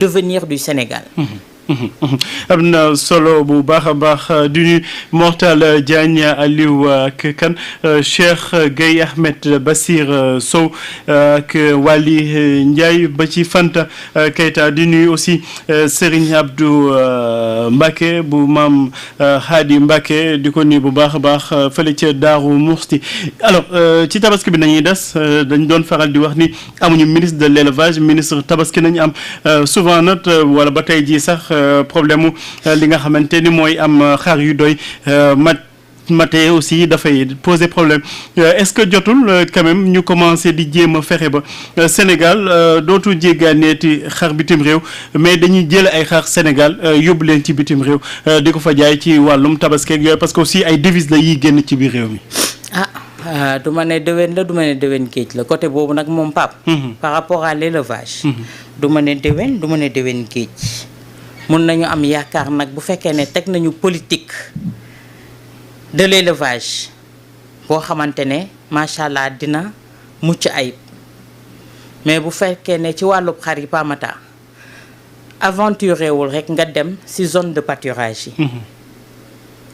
devenir du Sénégal. am na solo bu baax a baax du nuyu Mortal Diagne Aliou ak kan Cheikh Gueye Ahmed Bassir Sow ak Wali Ndiaye ba ci Fanta Keita di nuyu aussi Serigne Abdou Mbacke bu maam Hadi Mbacke di ko nuyu bu baax a baax fële ca Daaru Muxti. alors ci tabaski bi nañuy des dañ doon faral di wax ni amuñu ministre de l'élevage ministre tabaski nañu am souvent nag wala ba tey jii sax problème mu li nga xamante ni mooy am xar yu doy mate aussi dafay poser problème est-ce que jotul quand même ñu commencer di jéem a fexe ba Sénégal dootul jéggaaneeti xar bitim réew mais dañuy jël ay xar Sénégal yóbbu leen ci bitim réew di ko fa jaay ci wàllum tabaski ak yooyu parce que aussi ay devises la yiy génn ci biir réew mi. du ma ne déwén la du ma ne déwén géej la côté boobu nag moom Pape. par rapport à l'élevage. du ma ne déwén du ma ne déwén géej. mun nañu am yaakaar nag bu fekkee ne teg nañu politique de l'élevage boo xamante ne macha allah dina mucc ayib mais bu fekkee ne ci wàllub xar yi pamata aventuré wul rek nga dem ci zone de pâturage yi.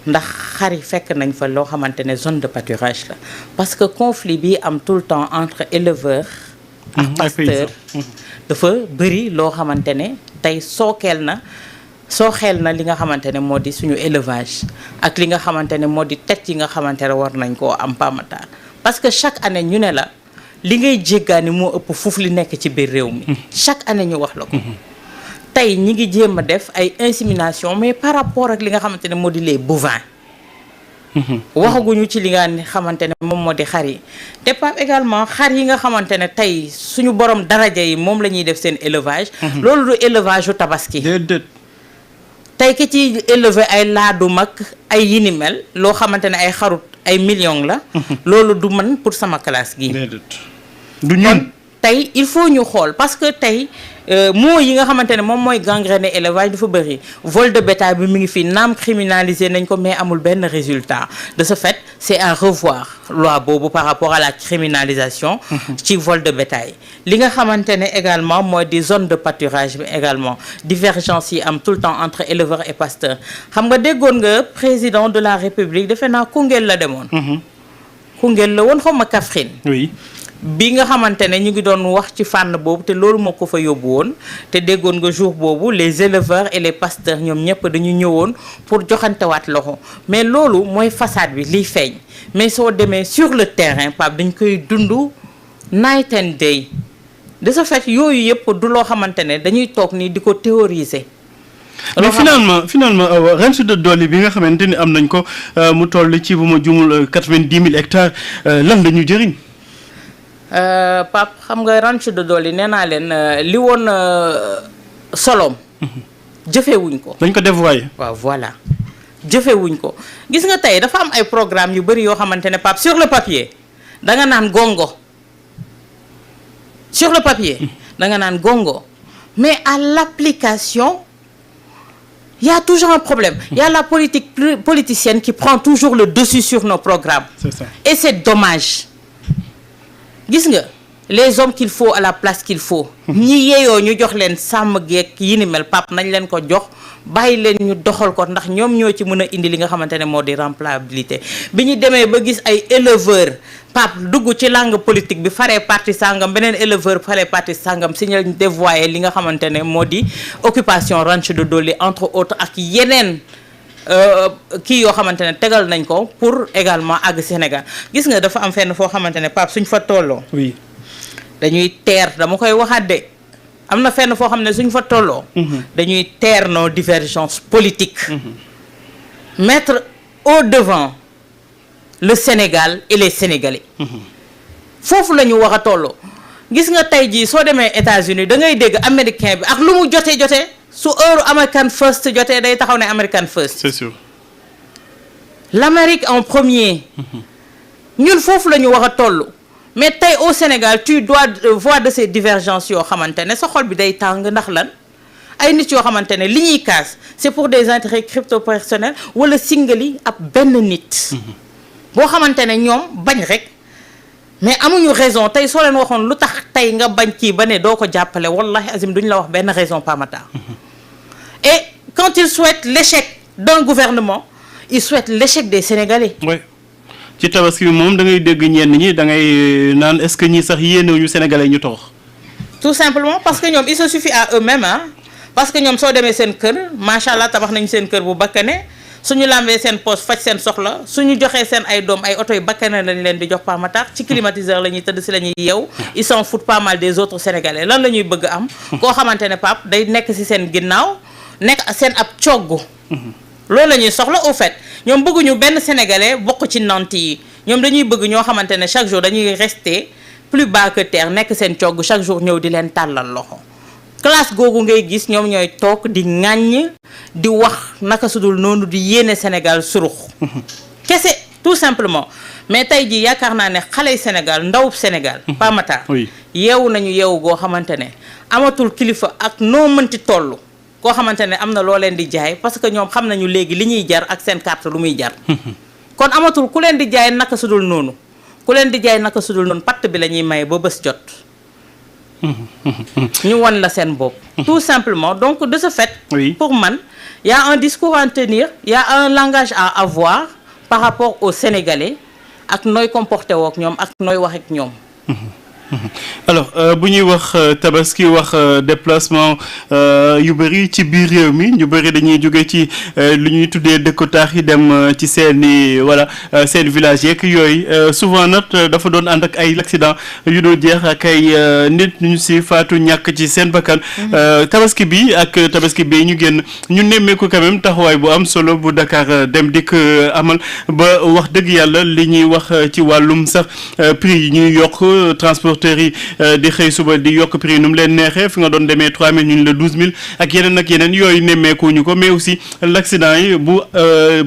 ndax xar yi fekk nañ fa loo xamante ne zone de pâturage la parce que conflit bi am tout le temps entre éleveurs ak pasteurs dafa bëri loo xamante ne tey sooxeel na li nga xamante ne moo di suñu élevage ak li nga xamante ne moo di teg yi nga xamante ne war nañ koo am pamata parce que chaque année ñu ne la li ngay jéggaani moo ëpp fuuf li nekk ci biir réew mi chaque année ñu wax la ko tey ñi ngi jéem a def ay insémination mais par rapport ak li nga xamante ne moo di les bovins waxaguñu ci li nga xamante ne moom moo di xar yi te Pape également xar yi nga xamante ne tey suñu borom daraja yi moom la ñuy def seen élevage loolu du élevage u tabaski tey ki ci élevé ay laadum ak ay yinimel loo xamante ne ay xarut ay millions la loolu du man pour sama classe gi du ñun tey il faut ñu xool parce que tey moo yi nga xamante ne moom mooy gangréner élevage dafa bëri vol de bétail bi mi ngi fi naam criminalisé nañ ko mais amul benn résultat de ce fait c'est à revoir loi boobu par rapport à la criminalisation ci vol de bétail li nga xamante ne également mooy di zone de pâturage bi également divergence yi am tout le temps entre éleveurs et pasteurs xam nga déggoon nga président de la république defe naa Koungheul la demoon Koungheul la woon xaw ma Kaffrine oui bi nga xamante ne ñu ngi doon wax ci fànn boobu te loolu moo ko fa yóbbu woon te déggoon nga jour boobu les éleveurs et les pasteurs ñoom ñëpp dañu ñëwoon pour joxantewaat loxo mais loolu mooy façade bi liy feeñ mais soo demee sur le terrain Pape dañ koy dund night and day de ce fait yooyu yëpp du loo xamante ne dañuy toog nii di ko théoriser. mais finalement ranch de Doli bi nga xamante ni am nañ ko mu toll ci bu ma jumul 90 000 hectares lan la ñu jëriñ. Pape xam nga ranch de Doli nee naa leen li woon solom jëfewuñ ko dañ ko dévoyé waaw voilà jëfewuñ ko gis nga tey dafa am ay programme yu bëri yoo xamante ne Pape sur le papier da nga naan gongo sur le papier da nga naan gongo mais à l'application il y a toujours un problème il y a la politique politicienne qui prend toujours le dessus sur nos programmes. C'est ça. Et c'est dommage gis nga les hommes qu'il faut à la place qu'il faut ñi yeeyoo ñu jox leen sàmm geek yi ni mel Pape nañ leen ko jox bàyyi leen ñu doxal ko ndax ñoom ñoo ci mën a indi li nga xamante ne moo di remplabilité bi ñu demee ba gis ay éleveurs Pape dugg ci langue politique bi faree parti sangam beneen éleveur faree parti sangam si ñu dévoyé li nga xamante ne moo di occupation ranch de Doli entre autres ak yeneen kii yoo xamante ne tegal nañ ko pour également àgg Sénégal gis nga dafa am fenn foo xamante ne Pape suñ fa tolloo oui dañuy teer dama koy waxaat de am na fenn foo xam ne suñ fa tolloo dañuy teer nos divergences politiques mettre au devant le Sénégal et les Sénégalais foofu la ñu wax a tolloo gis nga tey jii soo demee États-Unis da ngay dégg américain bi ak lu mu jotee su heure American First jotee day taxaw ne American First. C'est sûr. L'Amérique en premier. ñun foofu la ñu wax a toll. mais tey au Sénégal tu dois voir de ces divergences yoo xamante ne sa xol bi day tàng ndax lan ay nit yoo xamante ne li ñuy kaas c'est pour des intérêts crypto personnels wala singali ab benn nit. boo xamante ne ñoom bañ rek mais amuñu raison tey soo leen waxoon lu tax tey nga bañ kii ba ne doo ko jàppale wallahi azim duñ la wax benn raison Pape Matar. Et quand ils souhaitent l'échec d'un gouvernement ils souhaitent l'échec des Sénégalais. oui ci tabaski bi moom da ngay dégg ñenn ñi da ngay naan est-ce que ñi sax yéenewuñu Sénégalais ñu torox. tout simplement parce que ñoom il se suffit à eux-mêmes ah parce que ñoom soo demee seen kër macha allah tabax nañu seen kër bu bakkane suñu lambee seen poche faj seen soxla suñu joxee seen ay doom ay oto yu bakkane lañ leen di jox Pape Matar ci climatiseur la ñuy tëdd si la ñuy yeew ils s'en foutent pas mal des autres Sénégalais lan la ñuy bëgg am. koo xamante ne Pape day nekk si seen ginnaaw nekk seen ab coggu. loolu la ñuy soxla au fait ñoom bëgguñu benn Sénégalais bokk ci nanti yi ñoom dañuy bëgg ñoo xamante ne chaque jour dañuy rester plus bas que terre nekk seen cogg chaque jour ñëw di leen tàllal loxo. classe googu ngay gis ñoom ñooy toog di ŋàññ di wax naka sudul noonu di yéene Sénégal surux kese tout simplement mais tey jii yaakaar naa ne xale yi Sénégal ndawub Sénégal Pape Matar yeewu nañu yeewu goo xamante ne amatul kilifa ak noo mënti toll koo xamante ne am na loo leen di jaay parce que ñoom xam nañu léegi li ñuy jar ak seen carte lu muy jar kon amatul ku leen di jaay naka sudul noonu ku leen di jaay naka sudul noonu patt bi la ñuy maye ba bés jot ñu won la seen bopp tout simplement donc de ce fait pour man y a un discours à tenir y a un langage à avoir par rapport aux Sénégalais ak nooy comporté woo ak ñoom ak nooy wax ak ñoom alors bu ñuy wax tabaski wax déplacement yu bëri ci biir réew mi ñu bëri dañuy jóge ci lu ñuy tuddee dëkku taax yi dem ci seeni voilà seen village yeeg yooyu souvent nag dafa doon ànd ak ay accident yu dul jeex ak ay nit ñu si faatu ñàkk ci seen bakkan tabaski bi ak tabaski bi ñu génn ñu nemmeeku quand même taxawaay bu am solo bu Dakar Dem Dikk amal ba wax dëgg yàlla li ñuy wax ci wàllum sax prix yi ñuy yokk transporteurs yi di xëy suba di yokk prix nu mu leen neexee fi nga doon demee 3000 ñu la 12000 ak yeneen yooyu nemmeekuñu ko mais aussi l'accident yi bu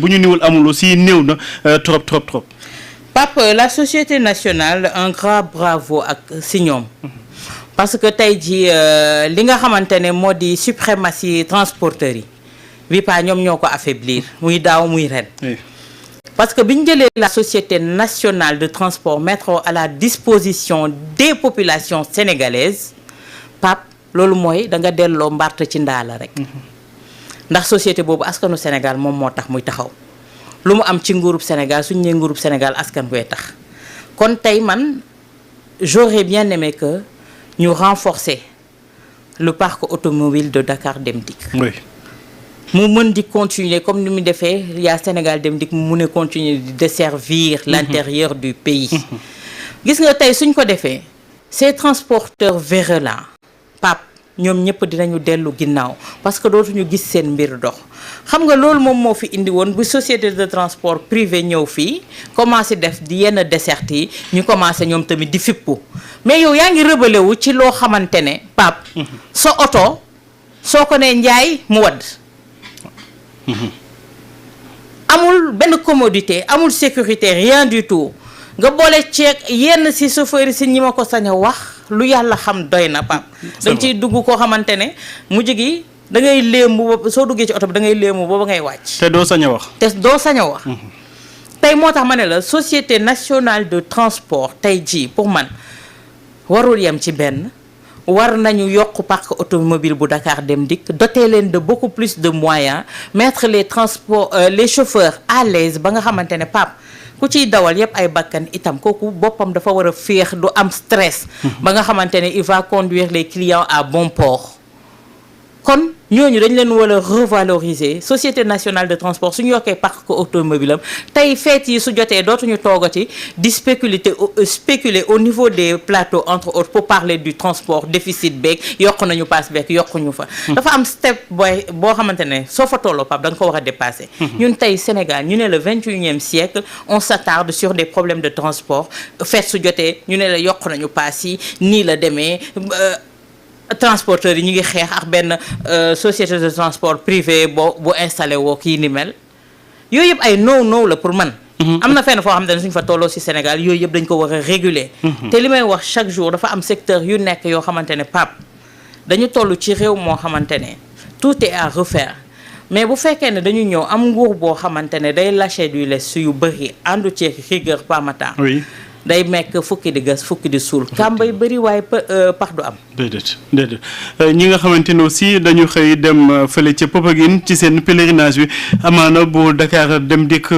ñu niwul amul aussi néew na trop. Pape la société nationale un grand bravo ak si ñoom parce que tey jii li nga xamante ne moo di suprématie transporteurs yi bi pa ñoom ñoo ko affaiblir muy daaw muy ren. Parce que bi ñu jëlee la société nationale de transport mettre à la disposition des populations sénégalaises Pape loolu mooy da nga delloo mbart ci ndaala rek ndax société boobu askanu Sénégal moom moo tax muy taxaw lu mu am ci nguurub Sénégal suñu nee nguurub Sénégal askan wee tax kon tey man j'aurais bien aimé que ñu renforcer le parc automobile de Dakar Dem Dikk. mu mën di continuer comme ni mu defee yaa Sénégal Dem Dikk mu mun a continuer di desservir l'intérieur du pays gis nga tey suñ ko defee ces transporteurs véreux là Pape ñoom ñëpp dinañu dellu ginnaaw parce que dootuñu gis seen mbir dox xam nga loolu moom moo fi indi woon bu société de transport privé ñëw fii commencé def di yenn desserte yi ñu commencé ñoom tamit di fippu mais yow yaa ngi rebelle wu ci loo xamante ne Pape sa oto soo ko nee njaay mu wadd amul benn commodité amul sécurité rien du tout nga boole ceeg yenn ci chauffeur yi si ñi ma ko sañ a wax lu yàlla xam doy na Pape danga ciy dugg koo xamante ne mujj gi da ngay léemu soo duggee ci oto bi da ngay léemu booba ngay wàcc te doo sañ a wax tey moo tax ma ne la société nationale de transport tey jii pour man warul yem ci benn war nañu yokk parc automobile bu Dakar Dem Dikk doter leen de beaucoup plus de moyens mettre les transports les chauffeurs à l'aise ba nga xamante ne Pape ku ciy dawal yépp ay bakkan itam kooku boppam dafa war a féex du am stress ba nga xamante ne il va conduire les clients à bon port kon ñooñu dañ leen war a revaloriser société nationale de transport suñu yokkee parc automobile am tey feet yi su jotee dootuñu toogati di spéculer au niveau des plateaux entre autres pour parler du transport déficit beeg yokk nañu paas beeg yokkuñu fa dafa am step boo xamante ne soo fa tolloo Pape da nga ko war a dépasser ñun tey Sénégal ñu ne le 21e siècle on s'attarde sur des problèmes de transport feet su jotee ñu ne la yokk nañu paas yi nii la demee transporteurs yi ñu ngi xeex ak benn société de transport privé bu installé woo kii ni mel yooyu yëpp ay no la pour man am na fenn foo xam ne suñ fa tolloo ci Sénégal yooyu yëpp dañ ko war a réguler te li may wax chaque jour dafa am secteur yu nekk yoo xamante ne Pape dañu toll ci réew moo xamante ne tout est à refaire mais bu fekkee ne dañu ñëw am nguur boo xamante ne day lâcher du lest yu bëri àndu ci rigueur Pape Matar day mekk fukki di gas fukki di suul kàmba yu bëri waaye pax du am. déedéet ñi nga xamante ne aussi dañu xëy dem fële ca Popenguine ci seen pèlerinage bi amaana bu Dakar dem dikk